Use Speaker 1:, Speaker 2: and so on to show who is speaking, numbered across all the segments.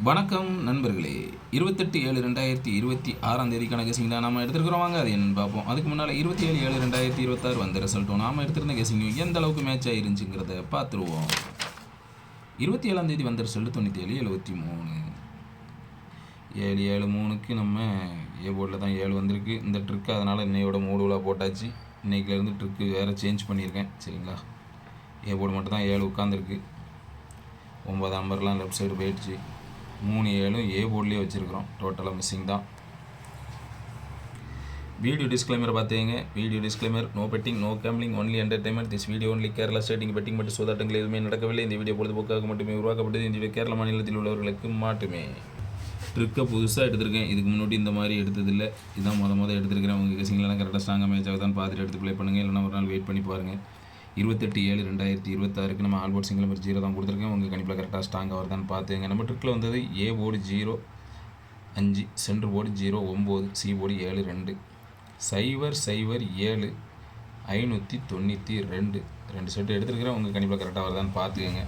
Speaker 1: வணக்கம் நண்பர்களே. 28/7/2026 கெஸிங் தான் நாம் எடுத்துருக்கிறோம். வாங்க அது என்னன்னு பார்ப்போம். அதுக்கு முன்னால் 27/7/2026 வந்த ரிசல்ட்டும் நாம் எடுத்திருந்த கெஸிங் எந்த அளவுக்கு மேட்ச் ஆயிருந்துச்சுங்கிறத பார்த்துருவோம். 27ஆம் தேதி வந்த ரிசல்ட் 97/73. 7/7/3க்கு நம்ம ஏ போர்டில் தான் 7 வந்திருக்கு. இந்த ட்ரிக்கு அதனால் இன்னையோட மூடுவலாக போட்டாச்சு. இன்றைக்கிலேருந்து ட்ரிக்கு வேறு சேஞ்ச் பண்ணியிருக்கேன். சரிங்களா, ஏ போர்டு மட்டும் தான் 7 உட்காந்துருக்கு. 9 நம்பர்லாம் லெஃப்ட் சைடு போயிடுச்சு. 3 7 ஏ போர்ட்லேயே வச்சுருக்கிறோம். டோட்டலாக மிஸ்ஸிங் தான். வீடியோ டிஸ்க்ளைமர் பார்த்துங்க. Video disclaimer: no betting, no gambling, only entertainment. This video only Kerala stating betting மட்டும் சோதாட்டங்கள் எதுவுமே நடக்கவில்லை. இந்த வீடியோ பொழுதுபோக்காக மட்டுமே உருவாக்கப்பட்டது. இந்த வீடியோ கேரள மாநிலத்தில் உள்ளவர்களுக்கு மட்டுமே. ட்ரிக்கை புதுசாக எடுத்திருக்கேன். இதுக்கு முன்னாடி இந்த மாதிரி எடுத்ததில்லை. இதுதான் மொதல் எடுத்துருக்கிறேன். உங்கள் கெஸிங்லாம் கரெக்டாக ஸ்ட்ராங்காக மேட்ச் ஆகுதான் பார்த்துட்டு எடுத்து ப்ளே பண்ணுங்கள். இல்லைனா ஒரு நாள் வெயிட் பண்ணி பாருங்கள். 28/7/2026 நம்ம ஆல்போர்ட் சிங்கிள் நம்பர் 0 தான் கொடுத்துருக்கேன். உங்கள் கணிப்பில் கரெக்டாக ஸ்ட்ராங்காக வருதான்னு பார்த்துங்க. நம்ம ட்ரிக்கில் வந்தது A board 0-5, centre board 0-9, C board 7-2, 0-0-7 592 2 set எடுத்துருக்கிறேன். உங்கள் கணிப்பில் கரெக்டாக வருதான்னு பார்த்துக்கங்க.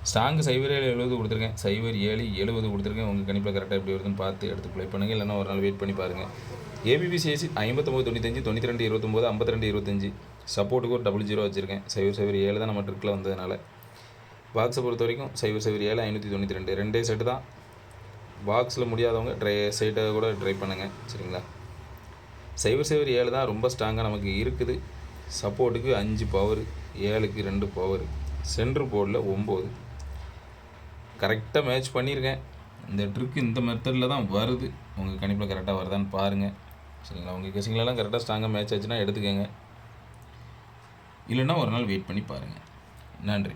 Speaker 1: ஸ்ட்ராங்கு 0-7-70 கொடுத்துருக்கேன். 0-7-70 கொடுத்துருக்கேன். உங்கள் கணிப்பில் கரெக்டாக எப்படி வருதுன்னு பார்த்து எடுத்து ப்ளே பண்ணுங்கள். இல்லைனா ஒரு நாள் வெயிட் பண்ணி பாருங்கள். ஏபிபிசிஎஸ்சி 59-95, 92-29, 52-25. சப்போர்ட்டுக்கு ஒரு 00 வச்சுருக்கேன். 0-0-7 தான் நம்ம ட்ரிக்கில் வந்ததுனால. பாக்ஸை பொறுத்த வரைக்கும் 0-0-7 592 ரெண்டே செட்டு தான். பாக்ஸில் முடியாதவங்க சைட்டை கூட ட்ரை பண்ணுங்கள். சரிங்களா, 0-0-7 தான் ரொம்ப ஸ்ட்ராங்காக நமக்கு இருக்குது. சப்போர்ட்டுக்கு 5 பவர், 7க்கு 2 பவர், சென்ட்ரு போர்டில் 9. கரெக்டாக மேட்ச் பண்ணியிருக்கேன். இந்த ட்ரிக்கு இந்த மெத்தடில் தான் வருது. உங்கள் கணிப்பில் கரெக்டாக வருதான்னு பாருங்கள். சரிங்களா, உங்கள் கெஸிங்லலாம் கரெக்டாக ஸ்ட்ராங்காக மேட்ச் ஆச்சுன்னா எடுத்துக்கோங்க. இல்லைன்னா ஒரு நாள் வெயிட் பண்ணி பாருங்கள். நன்றி.